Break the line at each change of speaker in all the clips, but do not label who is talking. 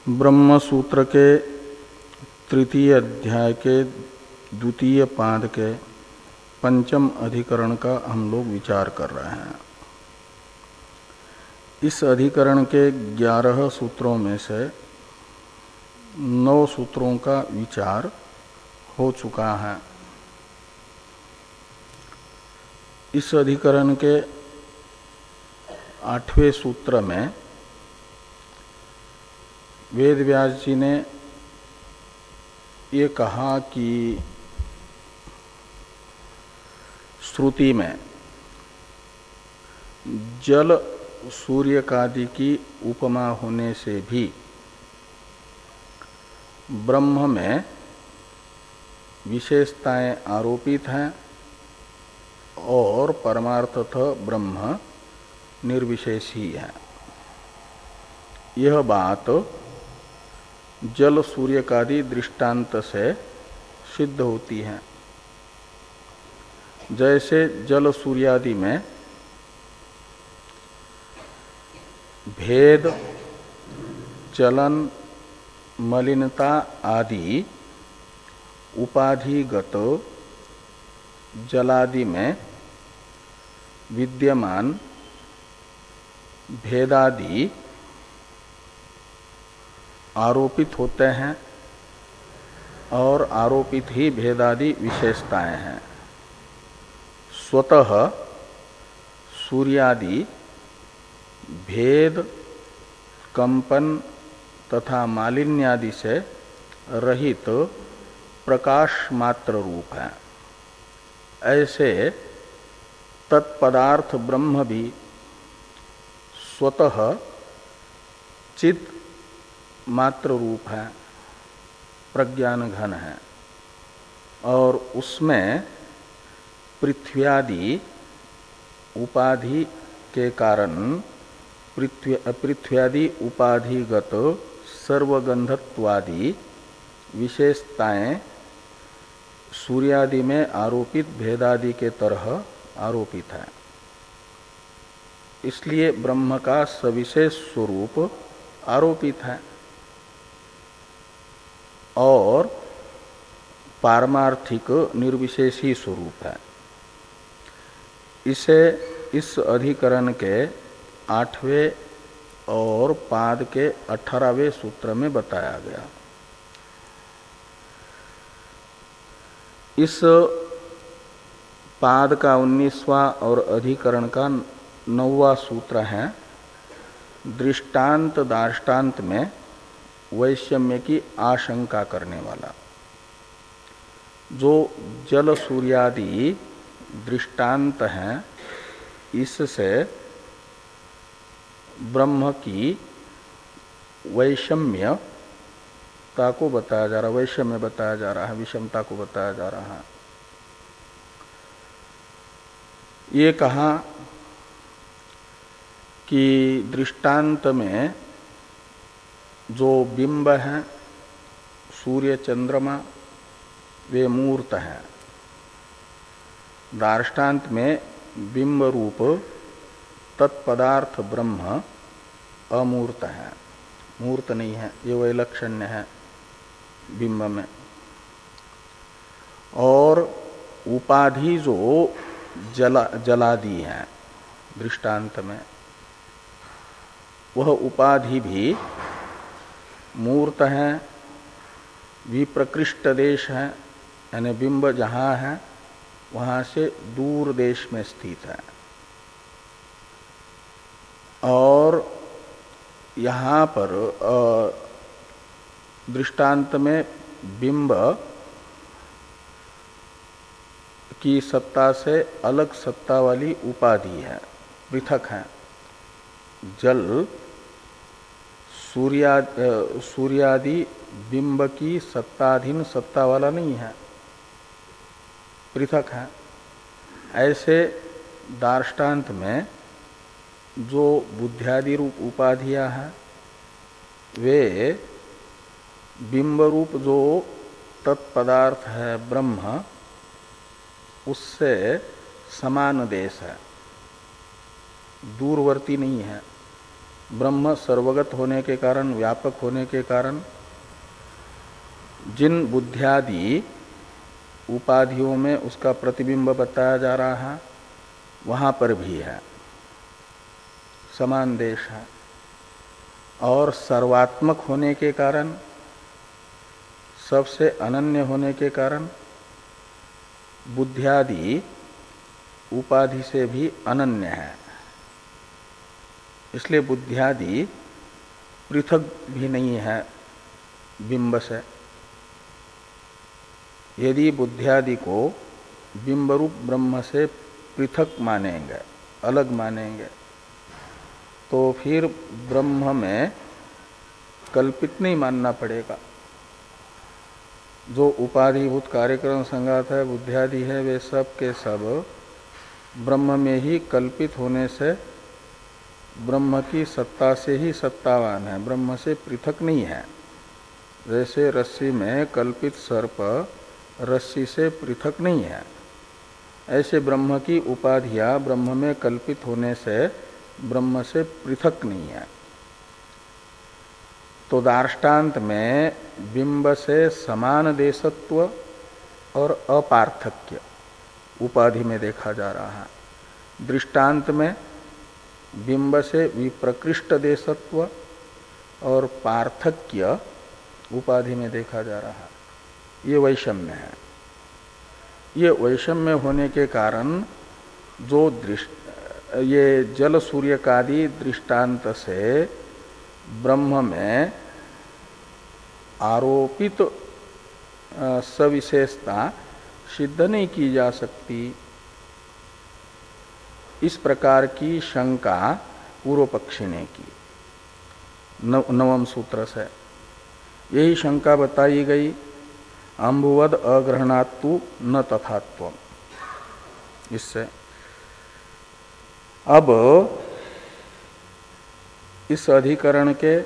ब्रह्म सूत्र के तृतीय अध्याय के द्वितीय पाद के पंचम अधिकरण का हम लोग विचार कर रहे हैं। इस अधिकरण के 11 सूत्रों में से 9 सूत्रों का विचार हो चुका है। इस अधिकरण के 8वें सूत्र में वेद व्यास जी ने ये कहा कि श्रुति में जल सूर्यकादि की उपमा होने से भी ब्रह्म में विशेषताएं आरोपित हैं और परमार्थतः ब्रह्म निर्विशेष ही है। यह बात जल सूर्यकादि दृष्टांत से सिद्ध होती है। जैसे जल सूर्यादि में भेद, चलन, मलिनता आदि उपाधिगत जलादि में विद्यमान भेदादि आरोपित होते हैं और आरोपित ही भेदादि विशेषताएं हैं। स्वतः सूर्यादि भेद, कंपन तथा मालिन्यादि से रहित प्रकाश मात्र रूप है। ऐसे तत्पदार्थ ब्रह्म भी स्वतः चित् मात्र रूप है, प्रज्ञान घन है और उसमें पृथ्व्यादि उपाधि के कारण पृथ्व्यादि उपाधिगत सर्वगंधत्वादि विशेषताएं सूर्यादि में आरोपित भेदादि के तरह आरोपित है। इसलिए ब्रह्म का सविशेष स्वरूप आरोपित है और पारमार्थिक निर्विशेष ही स्वरूप है। इसे इस अधिकरण के 8वें और पाद के 18वें सूत्र में बताया गया। इस पाद का 19वां और अधिकरण का 9वां सूत्र है दृष्टांत दार्ष्टान्त में वैषम्य की आशंका करने वाला। जो जल सूर्यादि दृष्टांत हैं, इससे ब्रह्म की वैषम्यता को बताया जा रहा है, वैषम्य बताया जा रहा है, विषमता को बताया जा रहा है। ये कहा कि दृष्टांत में जो बिंब हैं, सूर्य चंद्रमा, वे मूर्त हैं। दार्ष्टान्त में बिंब रूप तत्पदार्थ ब्रह्म अमूर्त है, मूर्त नहीं है, ये वैलक्षण्य है बिंब में। और उपाधि जो जलादि है दृष्टांत में, वह उपाधि भी मूर्त है, विप्रकृष्ट देश है, यानी बिंब जहाँ है वहाँ से दूर देश में स्थित है। और यहाँ पर दृष्टांत में बिंब की सत्ता से अलग सत्ता वाली उपाधि है, पृथक है। जल सूर्यादि बिंब की सत्ताधीन सत्ता वाला नहीं है, पृथक है। ऐसे दार्ष्टान्त में जो बुद्ध्यादि रूप उपाधियां हैं, वे बिंब रूप जो तत्पदार्थ है ब्रह्म, उससे समान देश है, दूरवर्ती नहीं है। ब्रह्म सर्वगत होने के कारण, व्यापक होने के कारण जिन बुद्ध्यादि उपाधियों में उसका प्रतिबिंब बताया जा रहा है वहाँ पर भी है, समान देश है। और सर्वात्मक होने के कारण, सबसे अनन्य होने के कारण बुद्ध्यादि उपाधि से भी अनन्य है। इसलिए बुद्ध्यादि पृथक भी नहीं है बिंब से। यदि बुद्ध्यादि को बिंबरूप ब्रह्म से पृथक मानेंगे, अलग मानेंगे, तो फिर ब्रह्म में कल्पित नहीं मानना पड़ेगा। जो उपाधिभूत कार्यक्रम संघात है, बुद्ध्यादि है, वे सब के सब ब्रह्म में ही कल्पित होने से ब्रह्म की सत्ता से ही सत्तावान है, ब्रह्म से पृथक नहीं है। जैसे रस्सी में कल्पित सर्प रस्सी से पृथक नहीं है, ऐसे ब्रह्म की उपाधियां ब्रह्म में कल्पित होने से ब्रह्म से पृथक नहीं है। तो दार्ष्टान्त में बिंब से समान देशत्व और अपार्थक्य उपाधि में देखा जा रहा है। दृष्टांत में बिंब से विप्रकृष्ट देशत्व और पार्थक्य उपाधि में देखा जा रहा है। ये वैषम्य है। ये वैषम्य होने के कारण जो ये जल सूर्यकादि दृष्टांत से ब्रह्म में आरोपित सविशेषता सिद्ध नहीं की जा सकती, इस प्रकार की शंका पूर्व पक्षी ने की नवम सूत्र से। यही शंका बताई गई, अम्बुवद अग्रहणात्तु न तथात्वम। इससे अब इस अधिकरण के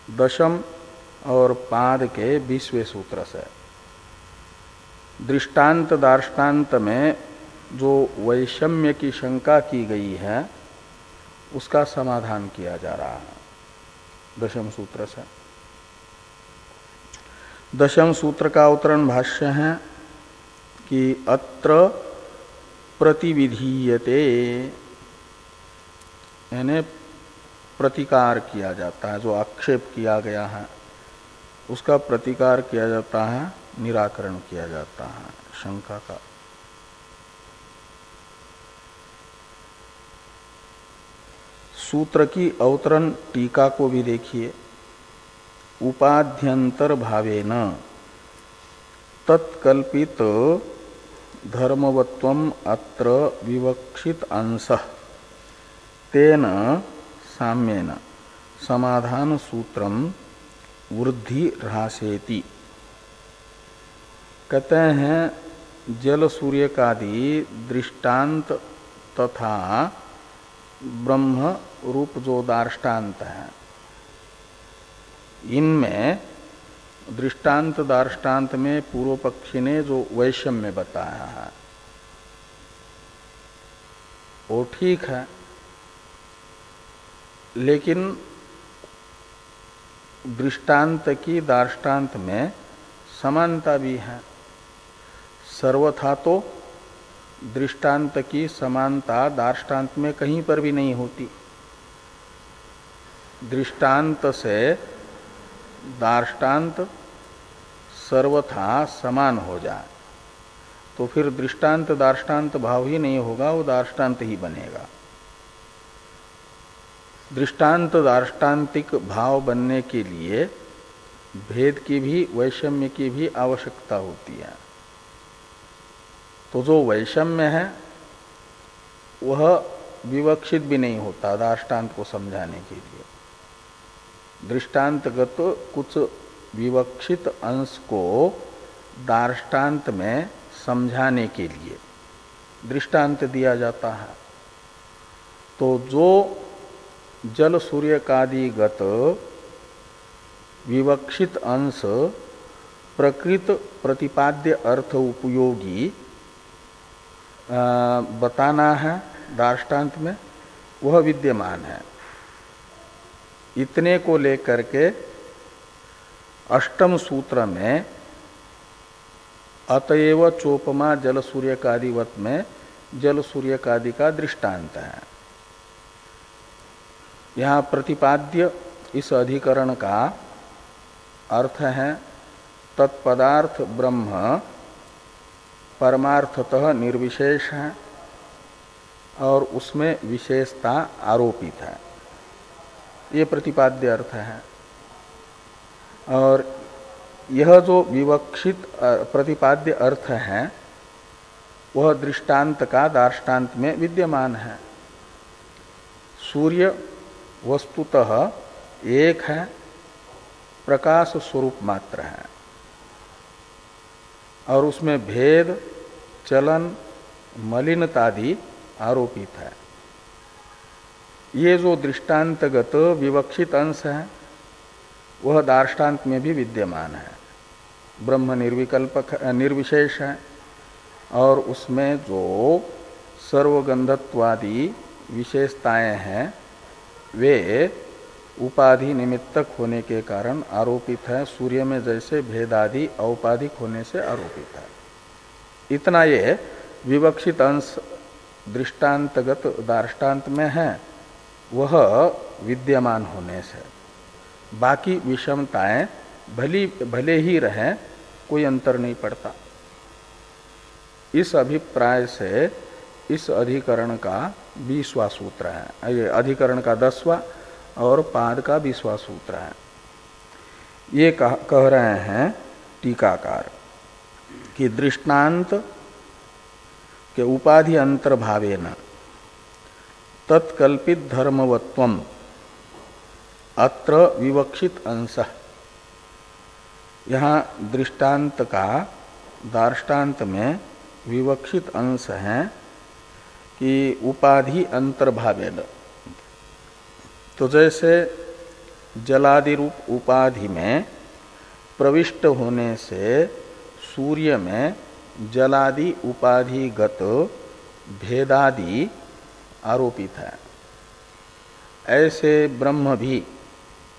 दशम और पाद के 20वें सूत्र से दृष्टांत दार्ष्टान्त में जो वैषम्य की शंका की गई है उसका समाधान किया जा रहा है दशम सूत्र से। दशम सूत्र का अवतरण भाष्य है कि अत्र प्रतिविधीयते, यानी प्रतिकार किया जाता है, जो आक्षेप किया गया है उसका प्रतिकार किया जाता है, निराकरण किया जाता है शंका का। सूत्र की अवतरण टीका को भी देखिए। उपाध्यंतर भावेन तत्कल्पित धर्मवत्वम अत्र विवक्षित अंशः तेन साम्येन समाधान सूत्रम वृद्धि ह्रासेति। कहते हैं जल सूर्यकादि दृष्टांत तथा ब्रह्म रूप जो दार्ष्टान्त है, इनमें दृष्टांत दार्ष्टान्त में पूर्व पक्षी ने जो वैषम्य बताया है वो ठीक है, लेकिन दृष्टांत की दार्ष्टान्त में समानता भी है। सर्वथा तो दृष्टांत की समानता दार्ष्टान्त में कहीं पर भी नहीं होती। दृष्टांत से दार्ष्टान्त सर्वथा समान हो जाए तो फिर दृष्टांत दार्ष्टान्त भाव ही नहीं होगा, वो दार्ष्टान्त ही बनेगा। दृष्टांत दार्ष्टान्तिक भाव बनने के लिए भेद की भी, वैषम्य की भी आवश्यकता होती है। तो जो वैषम्य है वह विवक्षित भी नहीं होता दार्ष्टान्त को समझाने के लिए। दृष्टांतगत कुछ विवक्षित अंश को दार्ष्टान्त में समझाने के लिए दृष्टांत दिया जाता है। तो जो जल सूर्यकादिगत विवक्षित अंश प्रकृत प्रतिपाद्य अर्थ उपयोगी बताना है दार्ष्टान्त में, वह विद्यमान है। इतने को लेकर के अष्टम सूत्र में अतएव चोपमा जल सूर्यकादिवत में जल सूर्यकादि का दृष्टांत है। यहाँ प्रतिपाद्य इस अधिकरण का अर्थ है तत्पदार्थ ब्रह्म परमार्थतः निर्विशेष है और उसमें विशेषता आरोपित है, ये प्रतिपाद्य अर्थ है। और यह जो विवक्षित प्रतिपाद्य अर्थ है वह दृष्टांत का दार्ष्टान्त में विद्यमान है। सूर्य वस्तुतः एक है, प्रकाश स्वरूप मात्र है और उसमें भेद, चलन, मलिनतादि आरोपित है। ये जो दृष्टांतगत विवक्षित अंश है वह दार्ष्टान्त में भी विद्यमान है। ब्रह्म निर्विकल्पक निर्विशेष है और उसमें जो सर्वगंधत्वादि विशेषताएं हैं वे उपाधि निमित्तक होने के कारण आरोपित है। सूर्य में जैसे भेदादि औपाधिक होने से आरोपित है। इतना ये विवक्षित अंश दृष्टांतगत दार्ष्टान्त में है वह विद्यमान होने से, बाकी विषमताएं भले ही रहें कोई अंतर नहीं पड़ता। इस अभिप्राय से इस अधिकरण का 20वां सूत्र है, ये अधिकरण का 10वां और पाद का 20वां सूत्र है। ये कह रहे हैं टीकाकार कि दृष्टांत के उपाधि अंतर्भावेन तत्कल्पित धर्मवत्वम अत्र विवक्षित अंशः। यहाँ दृष्टांत का दार्ष्टान्त में विवक्षित अंश है कि उपाधि अंतर्भावेन, तो जैसे जलादि रूप उपाधि में प्रविष्ट होने से सूर्य में जलादि उपाधिगत भेदादि आरोपित है, ऐसे ब्रह्म भी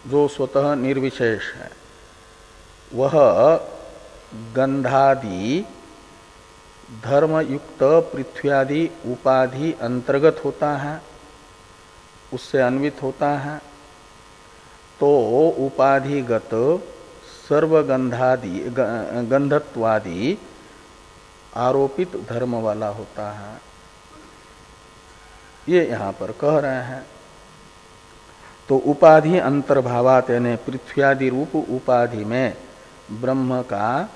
जो स्वतः निर्विशेष है वह गंधादि धर्मयुक्त पृथ्व्यादि उपाधि अंतर्गत होता है, उससे अन्वित होता है। तो उपाधिगत सर्वगंधादि गंधत्वादि आरोपित धर्म वाला होता है, ये यहाँ पर कह रहे हैं। तो उपाधि अंतर्भावात यानी पृथ्व्यादि रूप उपाधि में ब्रह्म का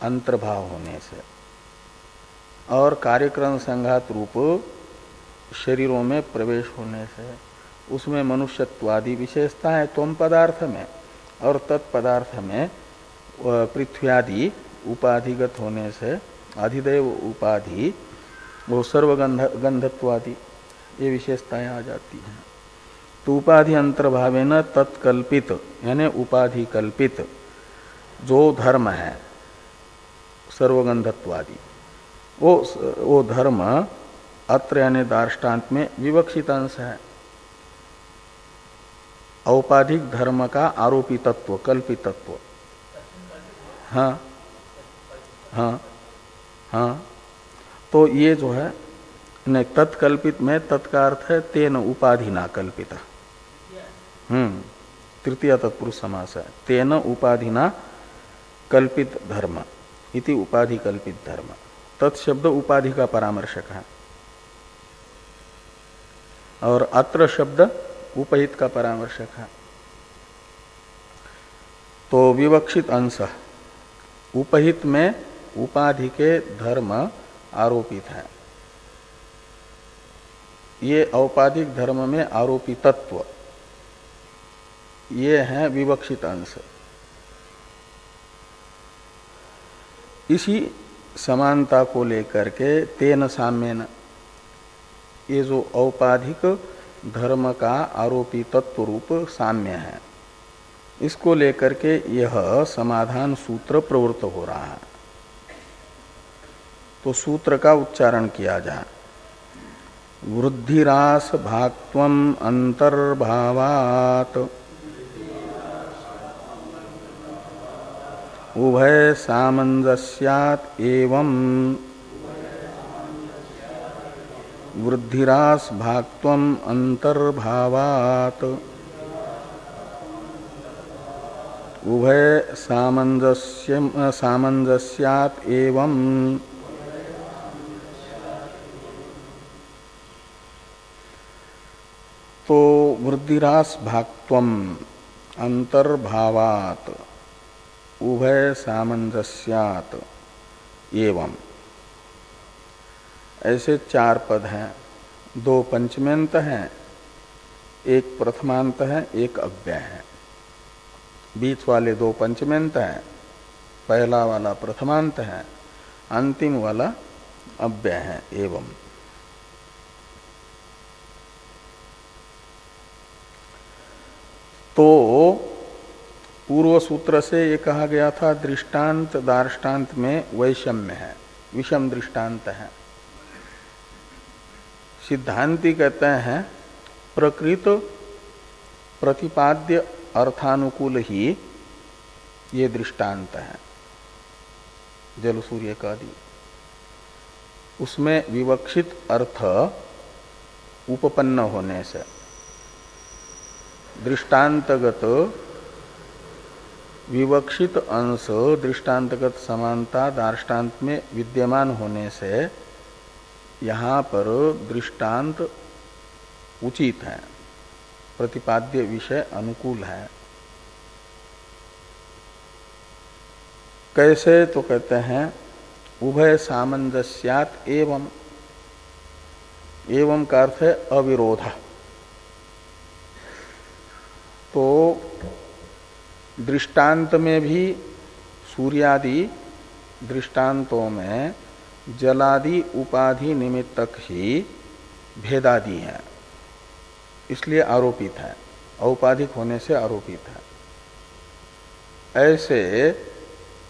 अंतर्भाव होने से और कार्यक्रम संघात रूप शरीरों में प्रवेश होने से उसमें मनुष्यत्वादि विशेषता है त्वम पदार्थ में, और तत्पदार्थ में पृथ्व्यादि उपाधिगत होने से अधिदेव उपाधि वो सर्वगंधत्वादि ये विशेषताएं आ जाती हैं। तो उपाधि अंतर्भावेन तत्कल्पित यानी उपाधि कल्पित जो धर्म है सर्वगंधत्वादि वो धर्म अत्र यानी दार्ष्टान्त में विवक्षित अंश है। औपाधिक धर्म का आरोपी तत्व, कल्पित तत्व। हाँ हाँ हाँ, तो ये जो है नहीं तत्कल्पित में तत्का अर्थ है तेन उपाधिना कल्पिता। तृतीय तत्पुरुष समास है। तेन उपाधिना कल्पित धर्म इति उपाधि कल्पित धर्म। तत्शब्द उपाधि का परामर्शक है और अत्र शब्द उपहित का परामर्शक है। तो विवक्षित अंश उपहित में उपाधि के धर्म आरोपित है। ये औपाधिक धर्म में आरोपी तत्व ये है विवक्षित अंश। इसी समानता को लेकर के तेन साम्येन ये जो औपाधिक धर्म का आरोपी तत्व रूप साम्य है इसको लेकर के यह समाधान सूत्र प्रवृत्त हो रहा है। तो सूत्र का उच्चारण किया जाए। वृद्धिरास भाक्त्वम अंतर्भावात् उभय सामंजस्यात् एवं वृद्धिरास भाक्त्वम अंतर्भावात् उभय सामंजस्यात् एवं तो वृद्धिरास भाक्त्वम अंतर्भावात् उभय सामंजस्यात् एवं, ऐसे चार पद हैं। दो पंचम्यंत हैं, एक प्रथमांत है, एक अव्यय है। बीच वाले दो पंचम्यंत हैं, पहला वाला प्रथमांत है, अंतिम वाला अव्यय है। एवं तो पूर्व सूत्र से ये कहा गया था दृष्टांत दार्ष्टान्त में वैषम्य है, विषम दृष्टांत है। सिद्धांती कहते हैं प्रकृत प्रतिपाद्य अर्थानुकूल ही ये दृष्टांत है। जल सूर्य का आदि उसमें विवक्षित अर्थ उपपन्न होने से, दृष्टांतगत विवक्षित अंश दृष्टांतगत समानता दार्ष्टान्त में विद्यमान होने से यहाँ पर दृष्टांत उचित है, प्रतिपाद्य विषय अनुकूल है। कैसे? तो कहते हैं उभय सामंजस्यात् एवं, एवं का अर्थ है अविरोध। तो दृष्टांत में भी सूर्यादि दृष्टांतों में जलादि उपाधि निमित्तक ही भेदादि है, इसलिए आरोपित है, औपाधिक होने से आरोपित है। ऐसे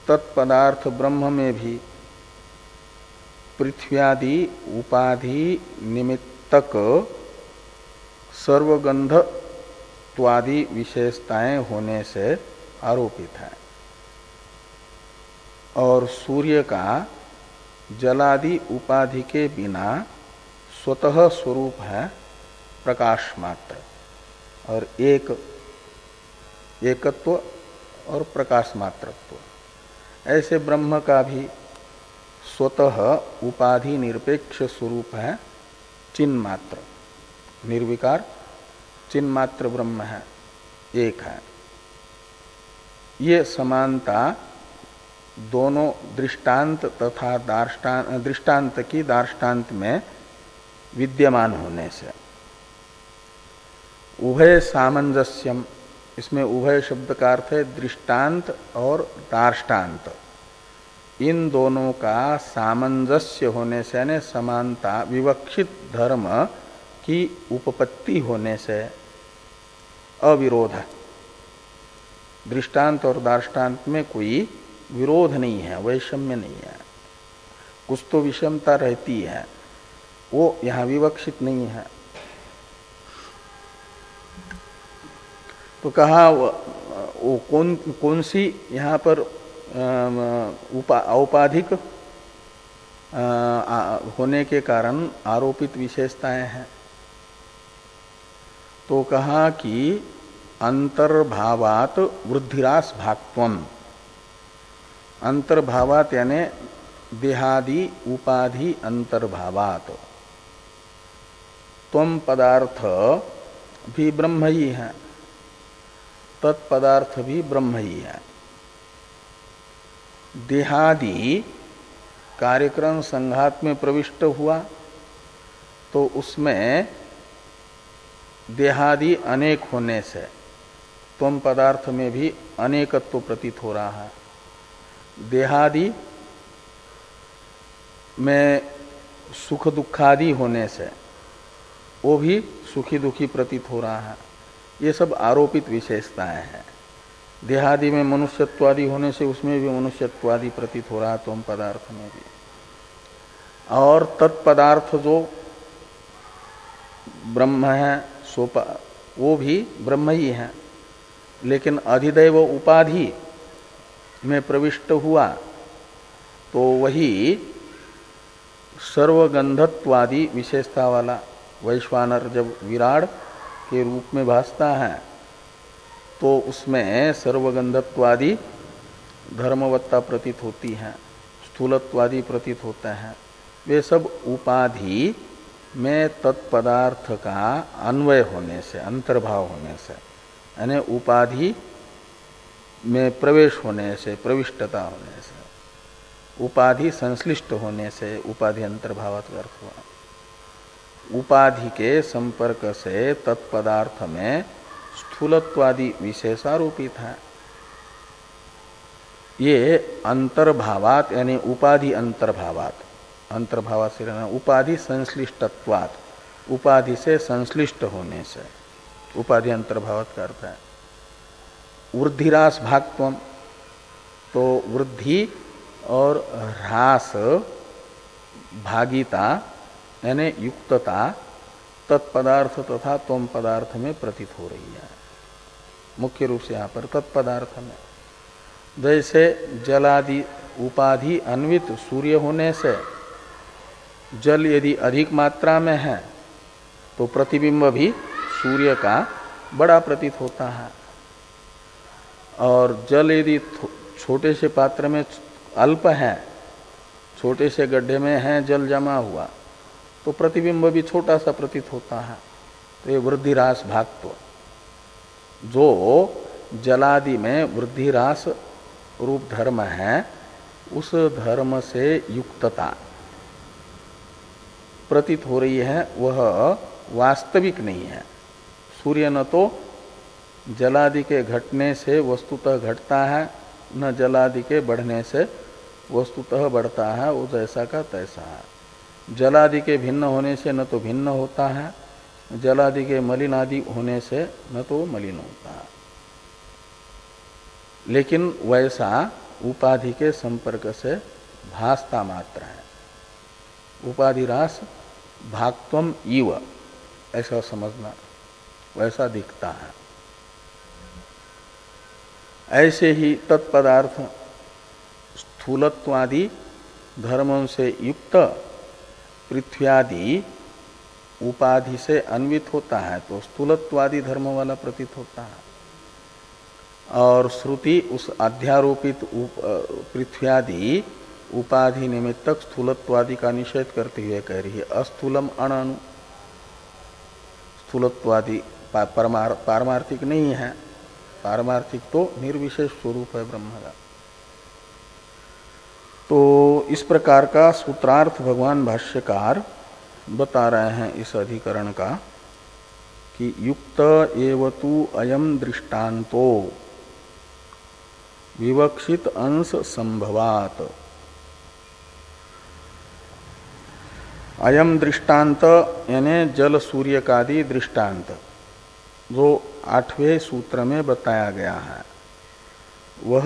तत्पदार्थ ब्रह्म में भी पृथ्व्यादि उपाधि निमित्तक सर्वगंधत्वादि विशेषताएं होने से आरोपित है। और सूर्य का जलादि उपाधि के बिना स्वतः स्वरूप है प्रकाश मात्र, और एकत्व और प्रकाश मात्रत्व। ऐसे ब्रह्म का भी स्वतः उपाधि निरपेक्ष स्वरूप है चिन्ह मात्र, निर्विकार चिन्ह मात्र ब्रह्म है, एक है। ये समानता दोनों दृष्टांत तथा दृष्टांत की दार्ष्टान्त में विद्यमान होने से उभय सामंजस्यम, इसमें उभय शब्द का अर्थ है दृष्टांत और दार्ष्टान्त, इन दोनों का सामंजस्य होने से यानी समानता विवक्षित धर्म की उपपत्ति होने से अविरोध, दृष्टांत और दार्ष्टान्त में कोई विरोध नहीं है, वैषम्य नहीं है। कुछ तो विषमता रहती है, वो यहां विवक्षित नहीं है। तो कहा वो कौन सी यहां पर औपाधिक होने के कारण आरोपित विशेषताएं हैं। तो कहा कि अंतर्भावात वृद्धिरास भाक्त्वम, अंतर्भावात यानी देहादि उपाधि अंतर्भावात, त्वम पदार्थ भी ब्रह्म ही है, तत्पदार्थ भी ब्रह्म ही है। देहादि कार्यक्रम संघात में प्रविष्ट हुआ तो उसमें देहादि अनेक होने से त्वम पदार्थ में भी अनेकत्व प्रतीत हो रहा है। देहादि में सुख दुखादि होने से वो भी सुखी दुखी प्रतीत हो रहा है। ये सब आरोपित विशेषताएं हैं। देहादि में मनुष्यत्वादि होने से उसमें भी मनुष्यत्वादि प्रतीत हो रहा है त्वम पदार्थ में भी। और तत्पदार्थ जो ब्रह्म है सोपा, वो भी ब्रह्म ही है, लेकिन अधिदैव उपाधि में प्रविष्ट हुआ तो वही सर्वगंधत्वादि विशेषता वाला वैश्वानर जब विराट के रूप में भासता है तो उसमें सर्वगंधत्वादि धर्मवत्ता प्रतीत होती है, स्थूलत्वादि प्रतीत होते हैं। वे सब उपाधि में तत्पदार्थ का अन्वय होने से, अंतर्भाव होने से, यानी उपाधि में प्रवेश होने से, प्रविष्टता होने से, उपाधि संश्लिष्ट होने से उपाधि अंतर्भावत अर्थ हुआ। उपाधि के संपर्क से तत्पदार्थ में स्थूलत्वादि विशेषारोपित है। ये अंतर्भावात यानी उपाधि अंतर्भावात, अंतर्भावात से रहना, उपाधि संश्लिष्टत्वात्, उपाधि से संश्लिष्ट होने से उपाधि अंतर्भावात का अर्थ है। वृद्धिरास भागत्वम, तो वृद्धि और ह्रास भागिता यानी युक्तता तत्पदार्थ तथा त्वम पदार्थ में प्रतीत हो रही है। मुख्य रूप से यहाँ पर तत्पदार्थ में, जैसे जलादि उपाधि अन्वित सूर्य होने से जल यदि अधिक मात्रा में है तो प्रतिबिंब भी सूर्य का बड़ा प्रतीत होता है, और जल यदि छोटे से पात्र में अल्प है, छोटे से गड्ढे में है जल जमा हुआ, तो प्रतिबिंब भी छोटा सा प्रतीत होता है। तो ये वृद्धिरास भागत्व, जो जलादि में वृद्धिरास रूप धर्म है, उस धर्म से युक्तता प्रतीत हो रही है, वह वास्तविक नहीं है। सूर्य न तो जलादि के घटने से वस्तुतः घटता है, न जलादि के बढ़ने से वस्तुतः बढ़ता है, वो जैसा का तैसा है। जलादि के भिन्न होने से न तो भिन्न होता है, जलादि के मलिन आदि होने से न तो मलिन होता है। लेकिन वैसा उपाधि के संपर्क से भासता मात्र है। उपाधिरास भागत्वम इव, ऐसा समझना, वैसा दिखता है। ऐसे ही तत्पदार्थ स्थूलत्वादि धर्मों से युक्त पृथ्व्यादि उपाधि से अन्वित होता है तो स्थूलत्वादि धर्म वाला प्रतीत होता है, और श्रुति उस अध्यारोपित पृथ्व्यादि उपाधि निमित्तक स्थूलत्वादि का निषेध करते हुए कह रही है अस्थूलम अणु। स्थूलत्वादि पारमार्थिक नहीं है, पारमार्थिक तो निर्विशेष स्वरूप है ब्रह्म का। तो इस प्रकार का सूत्रार्थ भगवान भाष्यकार बता रहे हैं इस अधिकरण का कि युक्त एवतु अयम दृष्टांतो विवक्षित अंश संभवात। अयम दृष्टांत यानी जल सूर्य कादि दृष्टांत जो 8वें सूत्र में बताया गया है, वह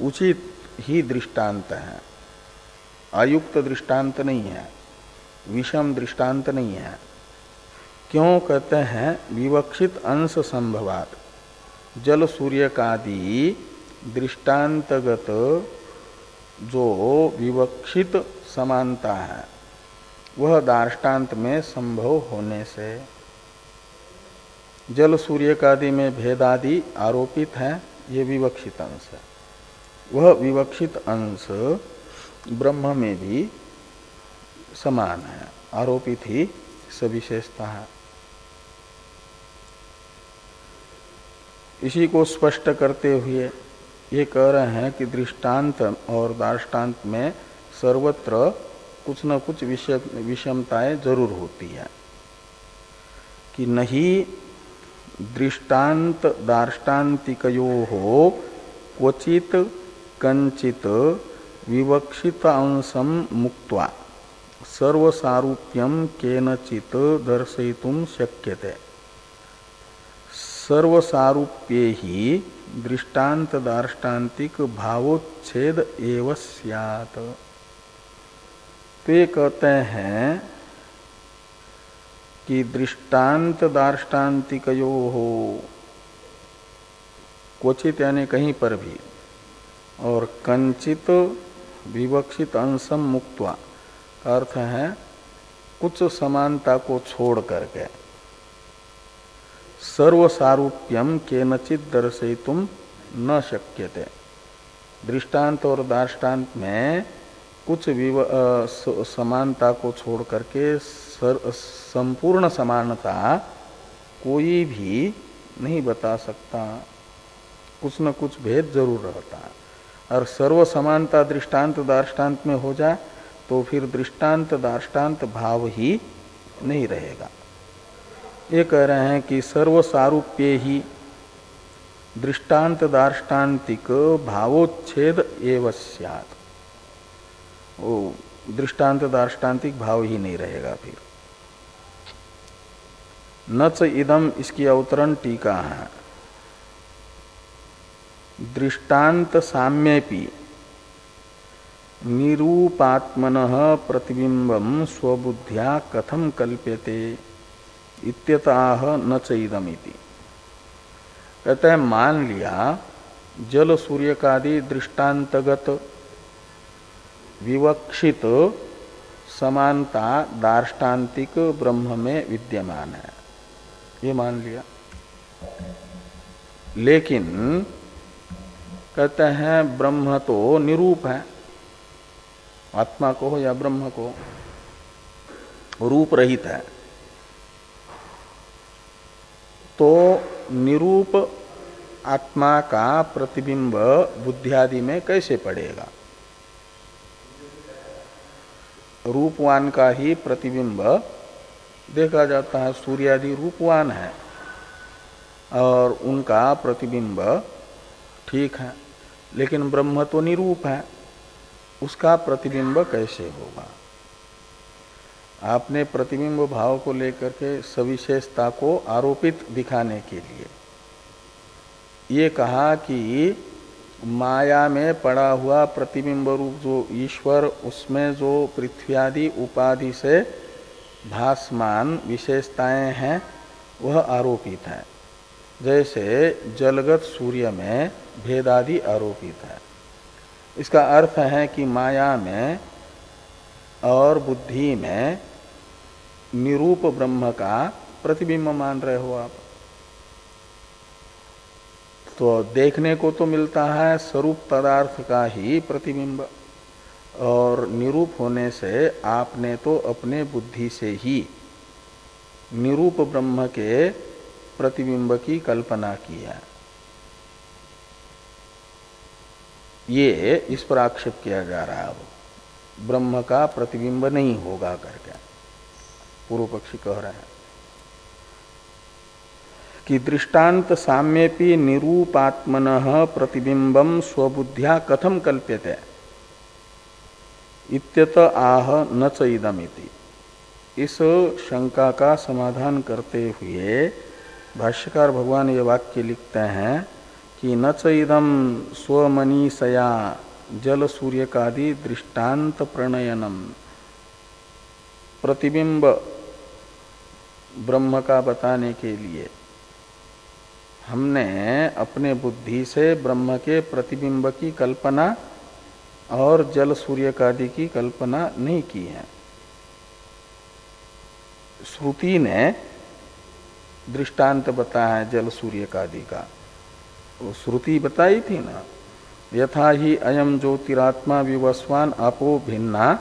उचित ही दृष्टांत है, अयुक्त दृष्टांत नहीं है, विषम दृष्टांत नहीं है। क्यों कहते हैं विवक्षित अंश संभवात। जल सूर्य कादि दृष्टांतगत जो विवक्षित समानता है वह दार्ष्टान्त में संभव होने से, जल सूर्य कादि में भेदादि आरोपित है, ये विवक्षित अंश है। वह विवक्षित अंश ब्रह्म में भी समान है, आरोपित ही सविशेषता है। इसी को स्पष्ट करते हुए ये कह रहे हैं कि दृष्टांत और दार्ष्टान्त में सर्वत्र कुछ न कुछ विषमताएं जरूर होती है, कि नहीं दृष्टांत दार्ष्टान्तिकयोः क्वचित कंचित विवक्षित अंशम मुक्त्वा सर्वसारूप्यम केनचित दर्शयितुम शक्यते। सर्वसारूप्ये ही दृष्टांत दार्ष्टान्तिक भावोच्छेद एव स्यात्। तो ये कहते हैं कि दृष्टांत दार्ष्टान्तिकयो हो, क्वचित यानी कहीं पर भी, और कंचित विवक्षित अंशम मुक्त्वा का अर्थ है कुछ समानता को छोड़ करके, सर्वसारूप्यम केनचित दर्शयितुम न शक्यते। दृष्टांत और दार्ष्टान्त में कुछ समानता को छोड़ करके संपूर्ण समानता कोई भी नहीं बता सकता, कुछ न कुछ भेद जरूर रहता है। और सर्व समानता दृष्टांत दार्ष्टान्त में हो जाए तो फिर दृष्टांत दार्ष्टान्त भाव ही नहीं रहेगा। ये कह रहे हैं कि सर्व सारूप्ये ही दृष्टांत दार्ष्टान्तिक भावोच्छेद एव स्यात्, वो दृष्टांत दार्ष्टान्तिक भाव ही नहीं रहेगा फिर। न च इदम, इसकी अवतरण टीका है, दृष्टांत साम्येपि निरूपात्मनः प्रतिबिंबम स्वबुद्ध्या कथम कल्प्यते इत्यतः न च इदमिति। कहते हैं मान लिया जल सूर्यकादि दृष्टांतगत विवक्षित समानता दार्ष्टान्तिक ब्रह्म में विद्यमान है, ये मान लिया। लेकिन कहते हैं ब्रह्म तो निरूप है, आत्मा को हो या ब्रह्म को, रूप रहित है। तो निरूप आत्मा का प्रतिबिंब बुद्धियादि में कैसे पड़ेगा? रूपवान का ही प्रतिबिंब देखा जाता है, सूर्यादि रूपवान है और उनका प्रतिबिंब ठीक है, लेकिन ब्रह्म तो निरूप है, उसका प्रतिबिंब कैसे होगा? आपने प्रतिबिंब भाव को लेकर के सविशेषता को आरोपित दिखाने के लिए ये कहा कि माया में पड़ा हुआ प्रतिबिंब रूप जो ईश्वर, उसमें जो पृथ्वी आदि उपाधि से भासमान विशेषताएं हैं वह आरोपित है। जैसे जलगत सूर्य में भेदादि आरोपित है। इसका अर्थ है कि माया में और बुद्धि में निरूप ब्रह्म का प्रतिबिंब मान रहे हो आप। तो देखने को तो मिलता है स्वरूप पदार्थ का ही प्रतिबिंब, और निरूप होने से आपने तो अपने बुद्धि से ही निरूप ब्रह्म के प्रतिबिंब की कल्पना की है। ये इस पर आक्षेप किया जा रहा है, अब ब्रह्म का प्रतिबिंब नहीं होगा करके पूर्व पक्षी कह रहे हैं कि दृष्टांत साम्येपि निरूपात्मनः प्रतिबिंबम स्वबुद्ध्या कथम कल्प्यते इत्यत आह न च इदमिति। इस शंका का समाधान करते हुए भाष्यकार भगवान ये वाक्य लिखते हैं कि न च इदम स्वमनीषया जल सूर्यकादि दृष्टांत प्रणयनम। प्रतिबिंब ब्रह्म का बताने के लिए हमने अपने बुद्धि से ब्रह्म के प्रतिबिंब की कल्पना और जल सूर्यकादि की कल्पना नहीं की है। श्रुति ने दृष्टांत बताया है जल सूर्यकादि का, वो श्रुति बताई थी ना, यथा ही अयम ज्योतिरात्मा विवस्वान आपो भिन्ना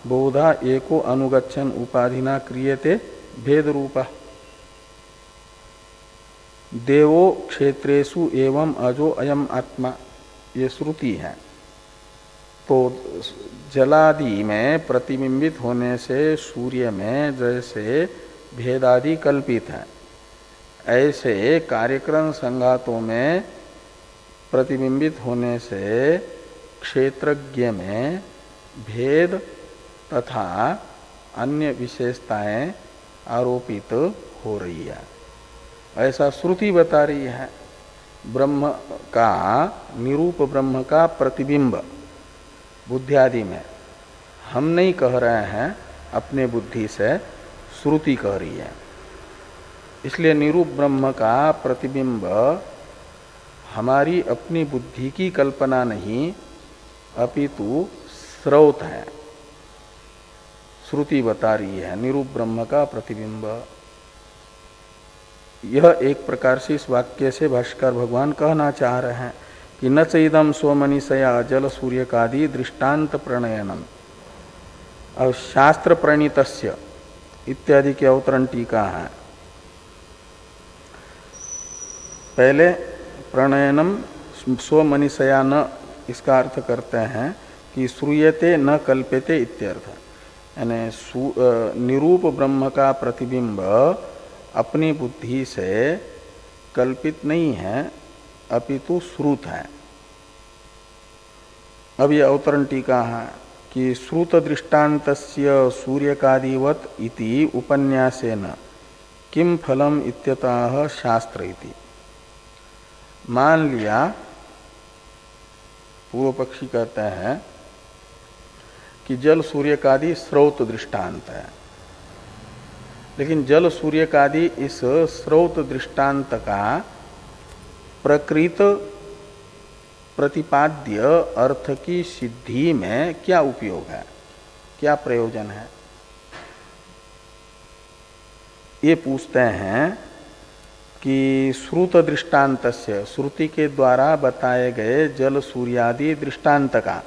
बहुधा एको अनुगच्छन उपाधिना क्रियते भेद रूपा देवो क्षेत्रेषु एवं अजो अयम आत्मा, ये श्रुति है। तो जलादि में प्रतिबिंबित होने से सूर्य में जैसे भेदादि कल्पित है, ऐसे कार्यक्रम संघातों में प्रतिबिंबित होने से क्षेत्रज्ञ में भेद तथा अन्य विशेषताएं आरोपित हो रही है, ऐसा श्रुति बता रही है। ब्रह्म का निरूप ब्रह्म का प्रतिबिंब बुद्धियादि में हम नहीं कह रहे हैं, अपने बुद्धि से श्रुति कह रही है। इसलिए निरूप ब्रह्म का प्रतिबिंब हमारी अपनी बुद्धि की कल्पना नहीं, अपितु स्रोत है। श्रुति बता रही है निरूप ब्रह्म का प्रतिबिंब। यह एक प्रकार से इस वाक्य से भाष्यकार भगवान कहना चाह रहे हैं कि न चैदम स्वमनिषया जल सूर्यकादि दृष्टांत प्रणयनम। अब शास्त्र प्रणीतस्य इत्यादि की अवतरण टीका है। पहले प्रणयनम स्वमनिषया न, इसका अर्थ करते हैं कि श्रूयते न कल्प्यते इत्यर्थ, यानी निरूप ब्रह्म का प्रतिबिंब अपनी बुद्धि से कल्पित नहीं है, अपितु श्रुत है। अब यह अवतरण टीका है कि श्रुत दृष्टान्तस्य सूर्यकादिवत इति उपन्यासेन किम फलम इत्यतः शास्त्र इति। मान लिया, पूर्व पक्षी कहते हैं कि जल सूर्यकादि स्रोत दृष्टांत है, लेकिन जल सूर्यकादि इस स्रोत दृष्टांत का प्रकृत प्रतिपाद्य अर्थ की सिद्धि में क्या उपयोग है, क्या प्रयोजन है, ये पूछते हैं कि श्रुत दृष्टांतस्य, श्रुति के द्वारा बताए गए जल सूर्यादि दृष्टांत का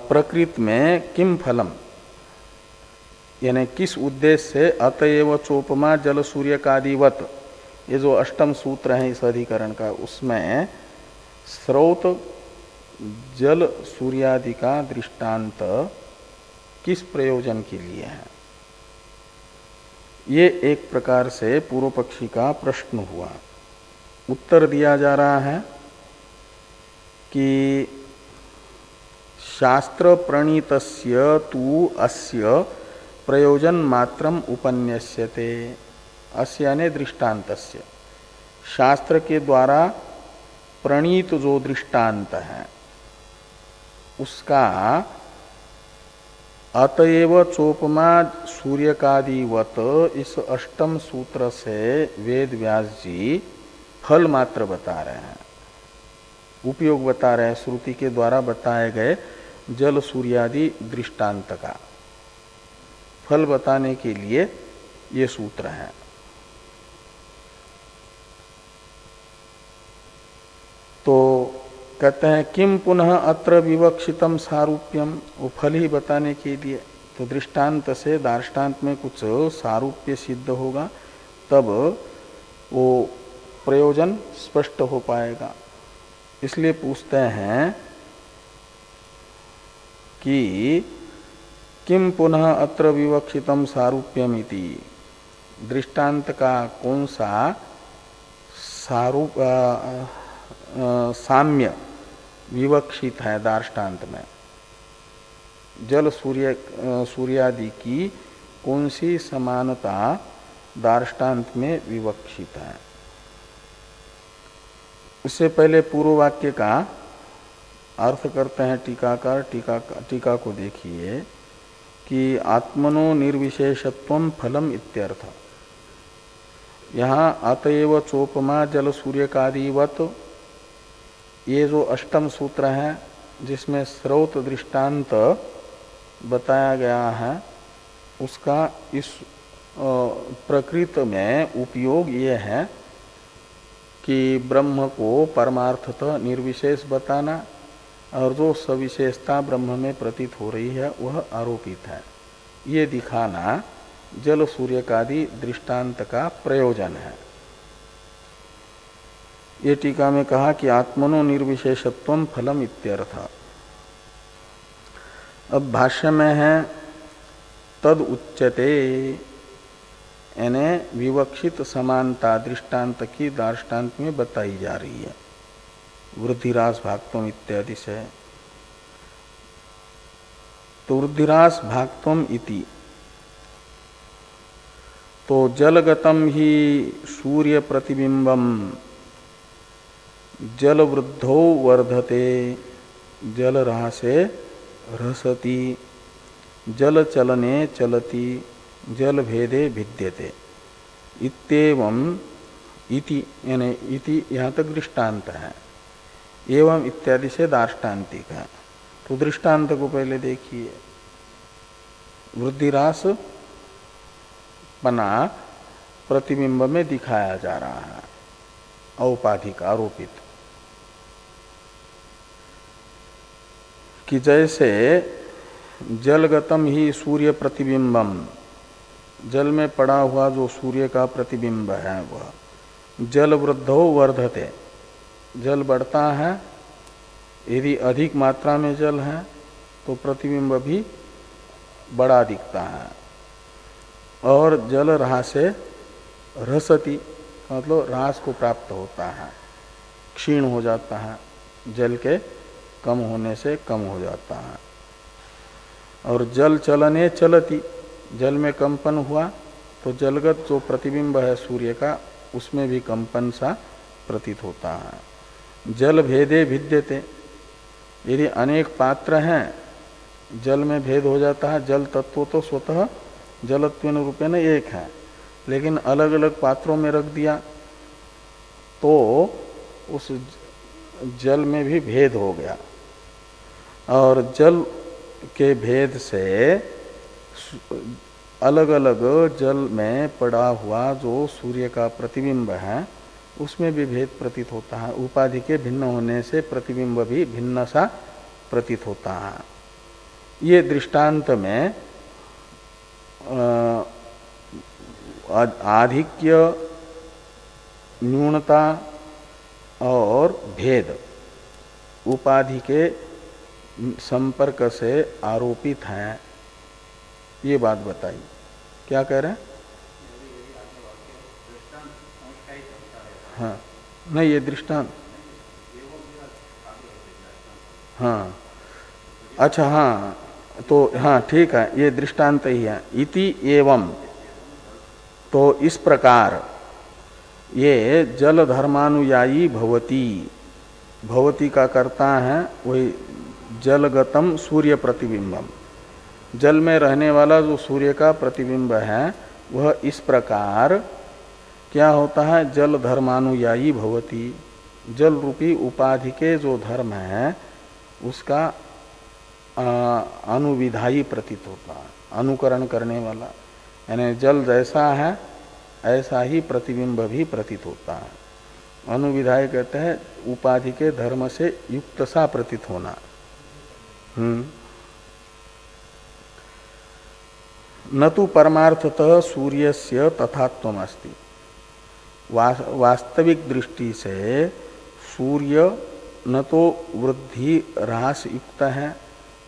प्रकृत में किम फलम, यानी किस उद्देश्य से अतएव चोपमा जल सूर्यकादिवत, ये जो अष्टम सूत्र है इस अधिकरण का, उसमें स्रोत जल सूर्यादि का दृष्टांत किस प्रयोजन के लिए है, ये एक प्रकार से पूर्व पक्षी का प्रश्न हुआ। उत्तर दिया जा रहा है कि शास्त्र प्रणीतस्य तु अस्य प्रयोजन मात्रम उपन्यस्यते। अस्य यानी दृष्टांतस्य, शास्त्र के द्वारा प्रणीत जो दृष्टांत है उसका अतएव चोपमा सूर्यकादिवत इस अष्टम सूत्र से वेद व्यास जी फल मात्र बता रहे हैं, उपयोग बता रहे हैं। श्रुति के द्वारा बताए गए जल सूर्यादि दृष्टांत का फल बताने के लिए ये सूत्र है। तो कहते हैं किम पुनः अत्र विवक्षितम सारूप्यम, वो फल ही बताने के लिए, तो दृष्टांत से दार्ष्टान्त में कुछ सारूप्य सिद्ध होगा, तब वो प्रयोजन स्पष्ट हो पाएगा। इसलिए पूछते हैं कि किम पुनः अत्र विवक्षितम सारूप्यमिति, दृष्टांत का कौन सा सारूप साम्य विवक्षित है दार्ष्टान्त में, जल सूर्यादि की कौन सी समानता दार्ष्टान्त में विवक्षित है। उससे पहले पूर्व वाक्य का अर्थ करते हैं टीकाकार। टीका को देखिए कि आत्मनो निर्विशेषत्वम फलम इत्यर्थ। यहाँ अतएव चोपमा जल सूर्यकादिवत, ये जो अष्टम सूत्र है जिसमें स्रोत दृष्टांत बताया गया है, उसका इस प्रकृत में उपयोग ये है कि ब्रह्म को परमार्थतः निर्विशेष बताना और जो सविशेषता ब्रह्म में प्रतीत हो रही है वह आरोपित है, ये दिखाना जल सूर्यकादि दृष्टांत का प्रयोजन है। ये टीका में कहा कि आत्मनो निर्विशेषत्वम फलम इत्यर्थ। अब भाष्य में है तद उच्यते, यानी विवक्षित समानता दृष्टांत की दार्ष्टान्त में बताई जा रही है वृद्धिरास भागत्वम इत्यादि से। तो वृद्धिरास भागत्वम इति, तो जलगतम ही सूर्य प्रतिबिंबम जल वृद्धो वर्धते जल रहासे रसति जल चलने चलति जल भेदे भिद्यते इत्येवं इति यानी इति यहाँ तक दृष्टांत है, एवं इत्यादि से दार्ष्टान्तिक है। तो दृष्टांत को पहले देखिए। वृद्धिरास पना प्रतिबिंब में दिखाया जा रहा है, औपाधिक आरोपित, कि जैसे जलगतम ही सूर्य प्रतिबिंबम, जल में पड़ा हुआ जो सूर्य का प्रतिबिंब है वह जल वृद्धो वर्धते, जल बढ़ता है, यदि अधिक मात्रा में जल है तो प्रतिबिंब भी बड़ा दिखता है। और जल ह्रासे ह्रसति, मतलब ह्रास को प्राप्त होता है, क्षीण हो जाता है, जल के कम होने से कम हो जाता है। और जल चलने चलति, जल में कंपन हुआ तो जलगत जो प्रतिबिंब है सूर्य का उसमें भी कंपन सा प्रतीत होता है। जल भेदे भिद्यते, यदि अनेक पात्र हैं जल में भेद हो जाता है। जल तत्व तो स्वतः जलत्वेन रूपेण एक है, लेकिन अलग अलग पात्रों में रख दिया तो उस जल में भी भेद हो गया। और जल के भेद से अलग अलग जल में पड़ा हुआ जो सूर्य का प्रतिबिंब है उसमें भी भेद प्रतीत होता है। उपाधि के भिन्न होने से प्रतिबिंब भी भिन्न सा प्रतीत होता है। ये दृष्टांत में आधिक्य, न्यूनता और भेद उपाधि के संपर्क से आरोपित हैं, ये बात बताई। क्या कह रहे हैं? हाँ, नहीं ये दृष्टांत, हाँ अच्छा, हाँ तो हाँ ठीक है, ये दृष्टांत ही है। इति एवं, तो इस प्रकार ये जल धर्मानुयायी भवती, भवती का करता है वही जलगतम सूर्य प्रतिबिंबम, जल में रहने वाला जो सूर्य का प्रतिबिंब है वह इस प्रकार क्या होता है, जल धर्मानुयायी भवती, जल रूपी उपाधि के जो धर्म है उसका अनुविधायी प्रतीत होता है, अनुकरण करने वाला, यानी जल जैसा है ऐसा ही प्रतिबिंब भी प्रतीत होता है। अनुविधायी कहते हैं उपाधि के धर्म से युक्त सा प्रतीत होना। न तो परमार्थतः सूर्यस्य तथात्वम अस्ति, वास्तविक दृष्टि से सूर्य न तो वृद्धि ह्रास युक्त है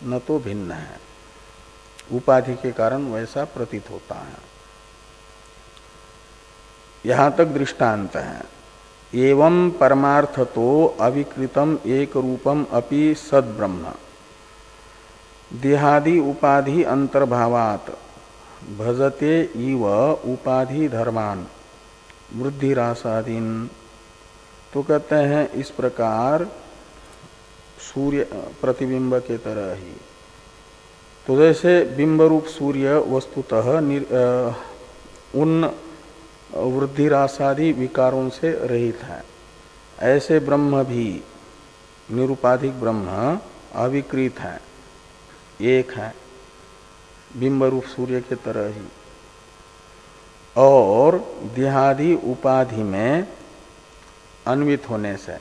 न तो भिन्न है, उपाधि के कारण वैसा प्रतीत होता है। यहां तक दृष्टांत है। एवं परमार्थतो अविकृतम एक रूपम अपि सद्ब्रह्म देहादि उपाधि अंतर्भावात् भजते इव उपाधि धर्मान वृद्धि रासादीन। तो कहते हैं इस प्रकार सूर्य प्रतिबिंब के तरह ही, तो जैसे बिंब रूप सूर्य वस्तुतः उन वृद्धि रासादि विकारों से रहित है, ऐसे ब्रह्म भी निरुपाधिक ब्रह्म अविकृत है, एक है, बिंब रूप सूर्य के तरह ही, और देहादि उपाधि में अन्वित होने से,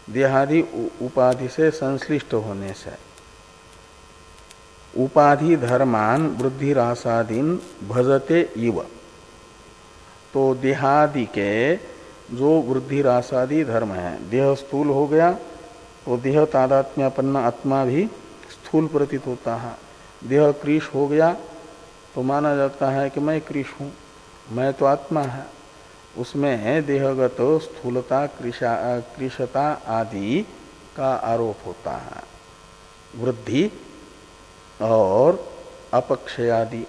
देहादि उपाधि से संश्लिष्ट होने से उपाधि धर्मान वृद्धि रासादीन भजते इव। तो देहादि के जो वृद्धि रासादि धर्म है, देह स्थूल हो गया तो देह तादात्म्यपन्न आत्मा भी स्थूल प्रतीत होता है। देह कृश हो गया तो माना जाता है कि मैं कृश हूँ, मैं तो आत्मा है। उसमें देहगत स्थूलता, कृशता आदि का आरोप होता है। वृद्धि और अपक्षयादि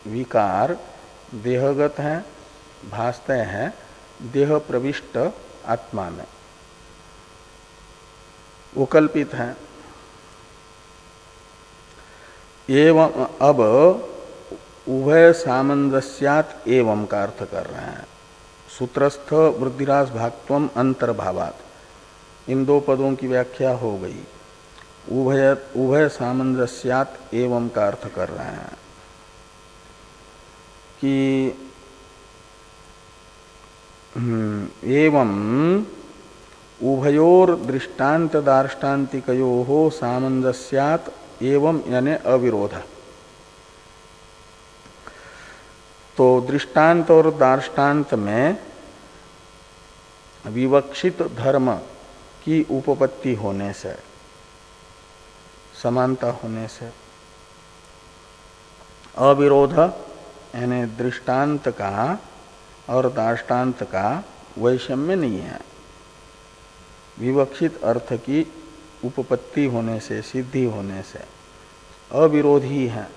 विकार देहगत हैं, भासते हैं देह प्रविष्ट आत्मा में, वो कल्पित है। एवं अब उभय सामंजस्यात एवं का अर्थ कर रहे हैं। सूत्रस्थ वृद्धिरास भागत्वम अंतर्भावात, इन दो पदों की व्याख्या हो गई। उभय सामंजस्यात एवं का अर्थ कर रहे हैं कि एवं उभयोर दृष्टांत दार्ष्टान्तिकयोः सामंजस्यात एवं यानी अविरोध। तो दृष्टांत और दार्ष्टान्त में विवक्षित धर्म की उपपत्ति होने से, समानता होने से, अविरोध यानी दृष्टांत का और दार्ष्टान्त का वैषम्य नहीं है। विवक्षित अर्थ की उपपत्ति होने से, सिद्धि होने से अविरोधी है,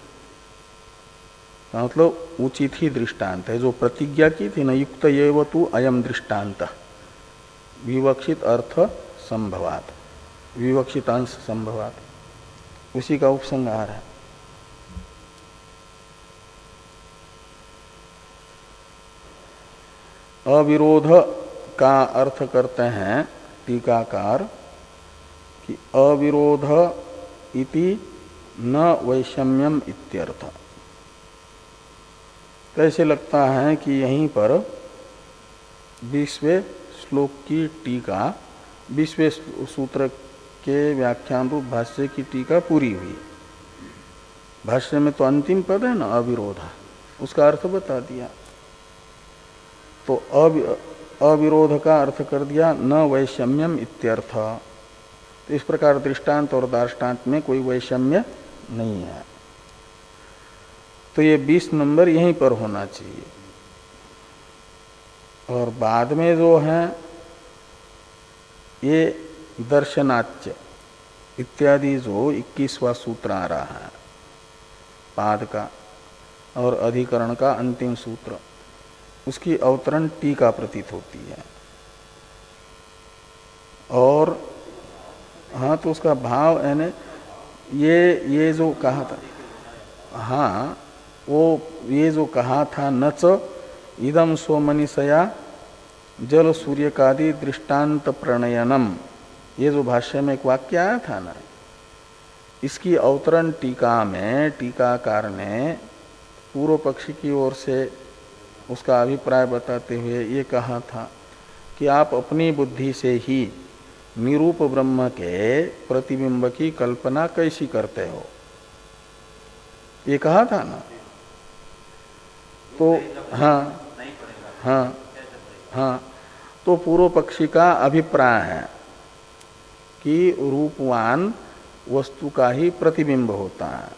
मतलब उचित ही दृष्टांत है। जो प्रतिज्ञा की थी न, युक्त एव तु अयम दृष्टांत, विवक्षित अर्थ संभवात, विवक्षित अंश संभवात, उसी का उपसंहार है। अविरोध का अर्थ करते हैं टीकाकार कि अविरोध इति न वैषम्यम इत्यर्थ। कैसे लगता है कि यहीं पर 20वें श्लोक की टीका, 20वें सूत्र के व्याख्यान रूप भाष्य की टीका पूरी हुई। भाष्य में तो अंतिम पद है ना अविरोध, उसका अर्थ बता दिया। तो अविरोध का अर्थ कर दिया न वैषम्यम इत्यर्थ। तो इस प्रकार दृष्टांत और दार्ष्टान्त में कोई वैषम्य नहीं है। तो ये 20 नंबर यहीं पर होना चाहिए। और बाद में जो है ये दर्शनाच्य इत्यादि जो 21वां सूत्र आ रहा है पाद का और अधिकरण का अंतिम सूत्र, उसकी अवतरण टीका प्रतीत होती है। और हाँ, तो उसका भाव यानी ये जो कहा था, हाँ वो ये जो कहा था न च इदम स्वमनिषया जल सूर्यकादि दृष्टांत प्रणयनम, ये जो भाष्य में एक वाक्य आया था ना, इसकी अवतरण टीका में टीकाकार ने पूर्व पक्षी की ओर से उसका अभिप्राय बताते हुए ये कहा था कि आप अपनी बुद्धि से ही निरूप ब्रह्म के प्रतिबिंब की कल्पना कैसी करते हो, ये कहा था ना। तो हाँ, तो पूर्व पक्षी का अभिप्राय है कि रूपवान वस्तु का ही प्रतिबिंब होता है।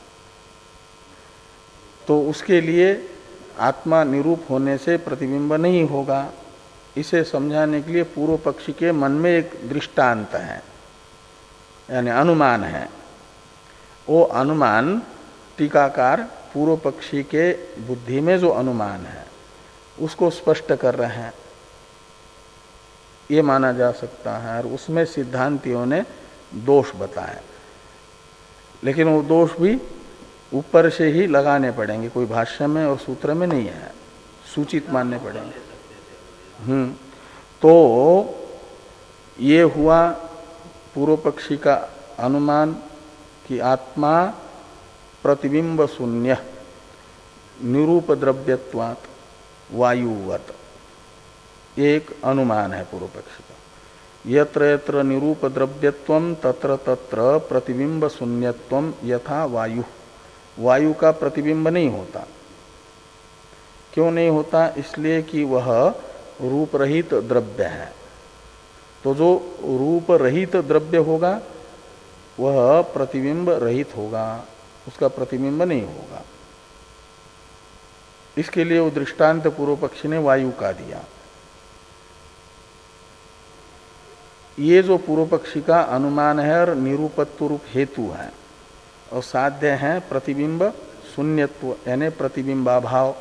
तो उसके लिए आत्मा निरूप होने से प्रतिबिंब नहीं होगा। इसे समझाने के लिए पूर्व पक्षी के मन में एक दृष्टांत है, यानी अनुमान है। वो अनुमान टीकाकार पूर्व पक्षी के बुद्धि में जो अनुमान है उसको स्पष्ट कर रहे हैं, ये माना जा सकता है। और उसमें सिद्धांतियों ने दोष बताए, लेकिन वो दोष भी ऊपर से ही लगाने पड़ेंगे, कोई भाष्य में और सूत्र में नहीं है, सूचित मानने पड़ेंगे। तो ये हुआ पूर्व पक्षी का अनुमान कि आत्मा प्रतिबिंब शून्य निरूप द्रव्यत्वात् वायुवत, एक अनुमान है पूर्व पक्षी का। यत्र यत्र निरूप द्रव्यत्वम तत्र तत्र प्रतिबिंब शून्यत्वम यथा वायु, वायु का प्रतिबिंब नहीं होता। क्यों नहीं होता? इसलिए कि वह रूप रहित द्रव्य है। तो जो रूप रहित द्रव्य होगा वह प्रतिबिंब रहित होगा, उसका प्रतिबिंब नहीं होगा। इसके लिए वो दृष्टांत पूर्व पक्षी ने वायु का दिया। ये जो पूर्व पक्षी का अनुमान है और निरूपत्व रूप हेतु है और साध्य है प्रतिबिंब शून्यत्व यानी प्रतिबिंबाभाव।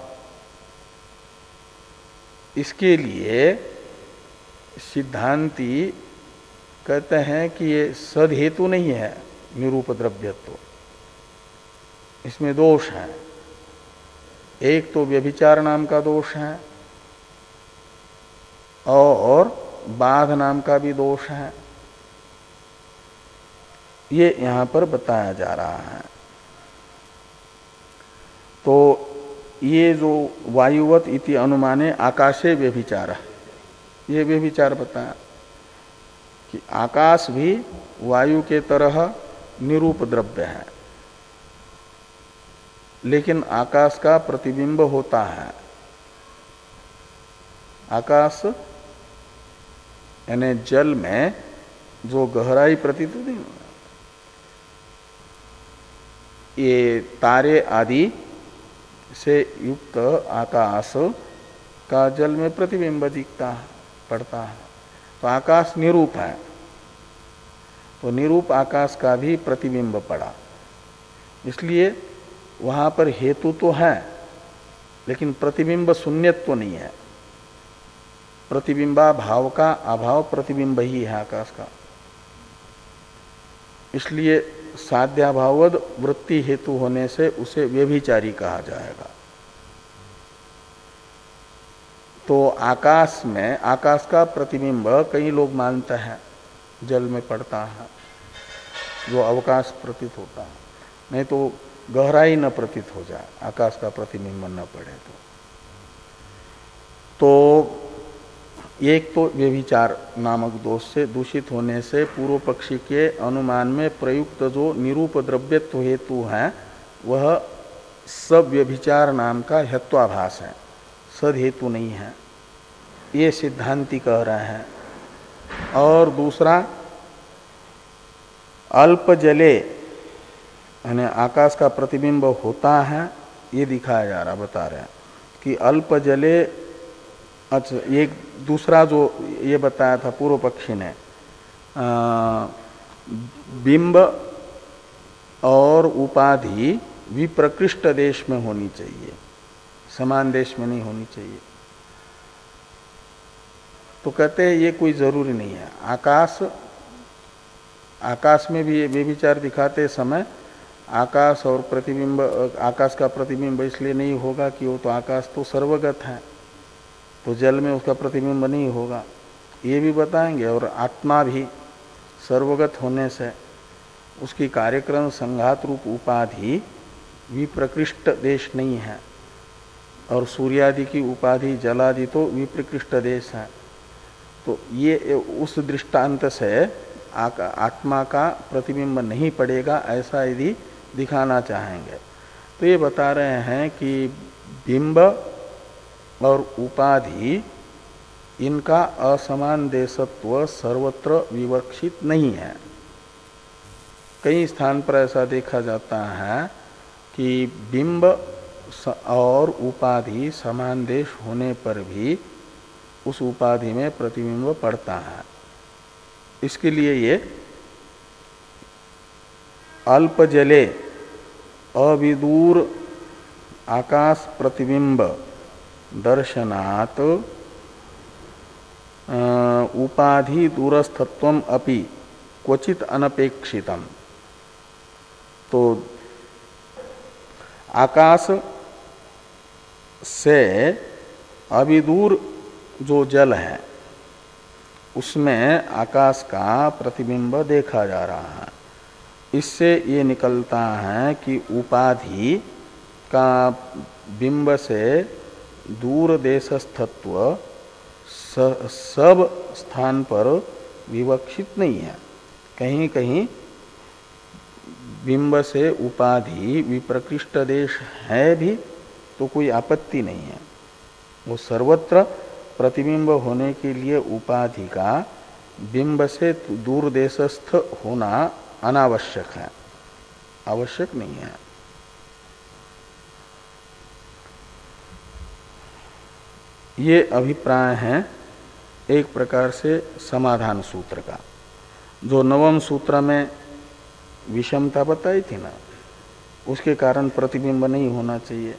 इसके लिए सिद्धांती कहते हैं कि ये सद हेतु नहीं है निरूप द्रव्यत्व, इसमें दोष है। एक तो व्यभिचार नाम का दोष है और बाध नाम का भी दोष है, ये यहां पर बताया जा रहा है। तो ये जो वायुवत इति अनुमाने आकाशे व्यभिचार, ये व्यभिचार बताया कि आकाश भी वायु के तरह निरूप द्रव्य है, लेकिन आकाश का प्रतिबिंब होता है। आकाश यानी जल में जो गहराई प्रतीत होती है, ये तारे आदि से युक्त आकाश का जल में प्रतिबिंब दिखता है, पड़ता है, तो आकाश निरूप है। तो निरूप आकाश का भी प्रतिबिंब पड़ा, इसलिए वहां पर हेतु तो है लेकिन प्रतिबिंब शून्यत्व तो नहीं है। प्रतिबिंबा भाव का अभाव प्रतिबिंब ही है आकाश का, इसलिए साध्याभावद वृत्ति हेतु होने से उसे व्यभिचारी कहा जाएगा। तो आकाश में आकाश का प्रतिबिंब कई लोग मानते हैं जल में पड़ता है, जो अवकाश प्रतीत होता है, नहीं तो गहराई न प्रतीत हो जाए, आकाश का प्रतिबिंब न पड़े तो एक तो व्यभिचार नामक दोष से दूषित होने से पूर्व पक्षी के अनुमान में प्रयुक्त जो निरूप द्रव्यत्व हेतु है वह सब व्यभिचार नाम का हेत्वाभास है, सद हेतु नहीं है, ये सिद्धांति कह रहे हैं। और दूसरा अल्प जले यानी आकाश का प्रतिबिंब होता है, ये दिखाया जा रहा, बता रहे हैं कि अल्प जले। अच्छा, एक दूसरा जो ये बताया था पूर्व पक्षी ने, बिंब और उपाधि विप्रकृष्ट देश में होनी चाहिए, समान देश में नहीं होनी चाहिए। तो कहते हैं ये कोई जरूरी नहीं है। आकाश में भी ये व्यभिचार दिखाते समय आकाश और प्रतिबिंब, आकाश का प्रतिबिंब इसलिए नहीं होगा कि वो तो आकाश तो सर्वगत है, तो जल में उसका प्रतिबिंब नहीं होगा, ये भी बताएंगे। और आत्मा भी सर्वगत होने से उसकी कार्यक्रम संघात रूप उपाधि विप्रकृष्ट देश नहीं है, और सूर्यादि की उपाधि जलादि तो विप्रकृष्ट देश है। तो ये उस दृष्टांत से आत्मा का प्रतिबिंब नहीं पड़ेगा, ऐसा यदि दिखाना चाहेंगे तो ये बता रहे हैं कि बिंब और उपाधि इनका असमान देशत्व सर्वत्र विवक्षित नहीं है। कई स्थान पर ऐसा देखा जाता है कि बिंब और उपाधि समान देश होने पर भी उस उपाधि में प्रतिबिंब पड़ता है। इसके लिए ये अल्प जले अविदूर आकाश प्रतिबिंब दर्शनात् उपाधि दूरस्थत्वम अपि क्वचित अनपेक्षितम। तो आकाश से अविदूर जो जल है उसमें आकाश का प्रतिबिंब देखा जा रहा है। इससे ये निकलता है कि उपाधि का बिंब से दूर देशस्थत्व सब स्थान पर विवक्षित नहीं है। कहीं कहीं बिंब से उपाधि विप्रकृष्ट देश है भी तो कोई आपत्ति नहीं है। वो सर्वत्र प्रतिबिंब होने के लिए उपाधि का बिंब से दूर देशस्थ होना अनावश्यक है, आवश्यक नहीं है। ये अभिप्राय है एक प्रकार से समाधान सूत्र का। जो नवम सूत्र में विषमता बताई थी ना, उसके कारण प्रतिबिंब नहीं होना चाहिए,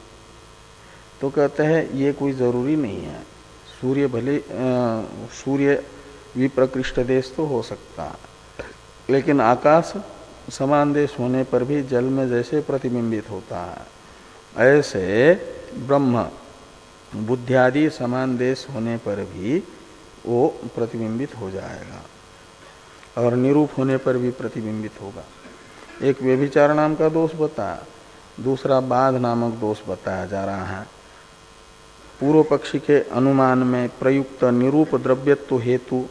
तो कहते हैं ये कोई जरूरी नहीं है। सूर्य भले सूर्य विप्रकृष्ट देश तो हो सकता है, लेकिन आकाश समान देश होने पर भी जल में जैसे प्रतिबिंबित होता है, ऐसे ब्रह्म बुद्धियादि समान देश होने पर भी वो प्रतिबिंबित हो जाएगा और निरूप होने पर भी प्रतिबिंबित होगा। एक व्यभिचार नाम का दोष बताया, दूसरा बाध नामक दोष बताया जा रहा है। पूर्व पक्षी के अनुमान में प्रयुक्त निरूप द्रव्यत्व हेतु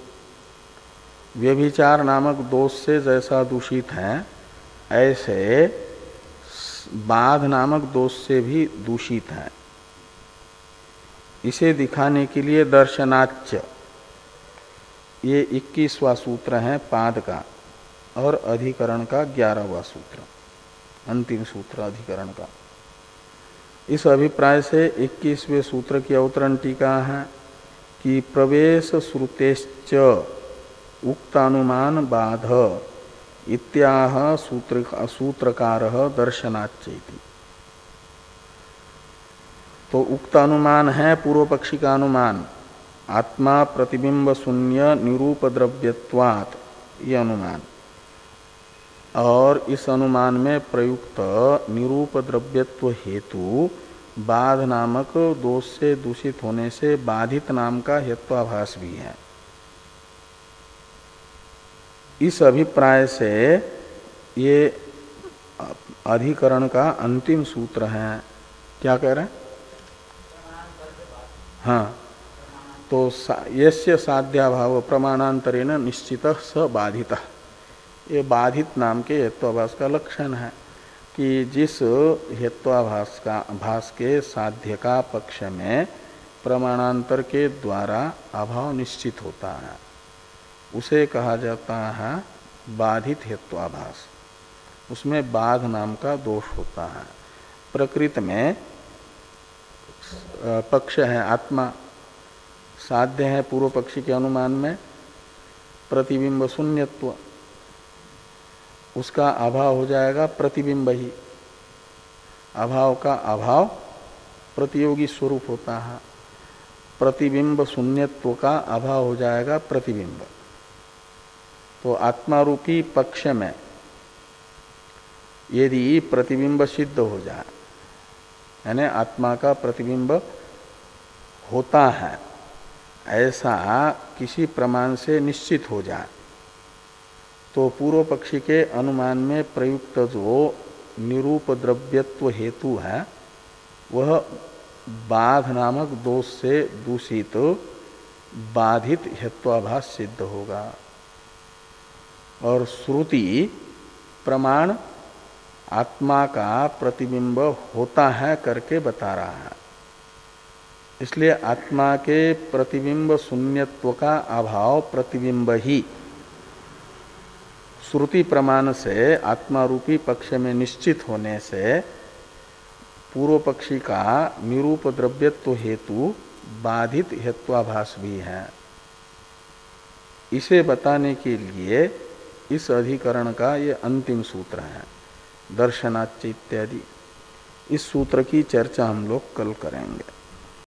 व्यभिचार नामक दोष से जैसा दूषित है, ऐसे बाध नामक दोष से भी दूषित है। इसे दिखाने के लिए दर्शनाच्य, ये 21वां सूत्र है पाद का, और अधिकरण का 11वां सूत्र, अंतिम सूत्र अधिकरण का। इस अभिप्राय से 21वें सूत्र की अवतरण टीका है कि प्रवेश श्रुतेश्च उक्तानुमान बाध इत्याह सूत्रकार दर्शनाच्चेति। तो उक्त अनुमान है पूर्व पक्षी का अनुमान, आत्मा प्रतिबिंब शून्य निरूप द्रव्यत्वात्, ये अनुमान। और इस अनुमान में प्रयुक्त निरूप द्रव्यत्व हेतु बाध नामक दोष से दूषित होने से बाधित नाम का हेत्वाभास भी है। इस अभिप्राय से ये अधिकरण का अंतिम सूत्र है। क्या कह रहे हैं? हाँ, तो यस्य साध्याभाव प्रमाणांतरेण निश्चितः स बाधितः, ये बाधित नाम के हेत्वाभास का लक्षण है कि जिस हेत्वाभास के साध्य का पक्ष में प्रमाणांतर के द्वारा अभाव निश्चित होता है, उसे कहा जाता है बाधित हेत्वाभास। उसमें बाध नाम का दोष होता है। प्रकृति में पक्ष है आत्मा, साध्य है पूर्व पक्षी के अनुमान में प्रतिबिंब शून्यत्व, उसका अभाव हो जाएगा प्रतिबिंब ही। अभाव का अभाव प्रतियोगी स्वरूप होता है, प्रतिबिंब शून्यत्व का अभाव हो जाएगा प्रतिबिंब। तो आत्मा रूपी पक्ष में यदि प्रतिबिंब सिद्ध हो जाए, यानी आत्मा का प्रतिबिंब होता है, ऐसा किसी प्रमाण से निश्चित हो जाए, तो पूर्व पक्षी के अनुमान में प्रयुक्त जो निरूप द्रव्यत्व हेतु है वह बाध नामक दोष से दूषित बाधित हेत्वाभास सिद्ध होगा। और श्रुति प्रमाण आत्मा का प्रतिबिंब होता है करके बता रहा है, इसलिए आत्मा के प्रतिबिंब शून्यत्व का अभाव प्रतिबिंब ही श्रुति प्रमाण से आत्मा रूपी पक्ष में निश्चित होने से पूर्व पक्षी का निरूप द्रव्यत्व हेतु बाधित हेत्वाभास भी है। इसे बताने के लिए इस अधिकरण का ये अंतिम सूत्र है, दर्शनाच्च इत्यादि। इस सूत्र की चर्चा हम लोग कल करेंगे।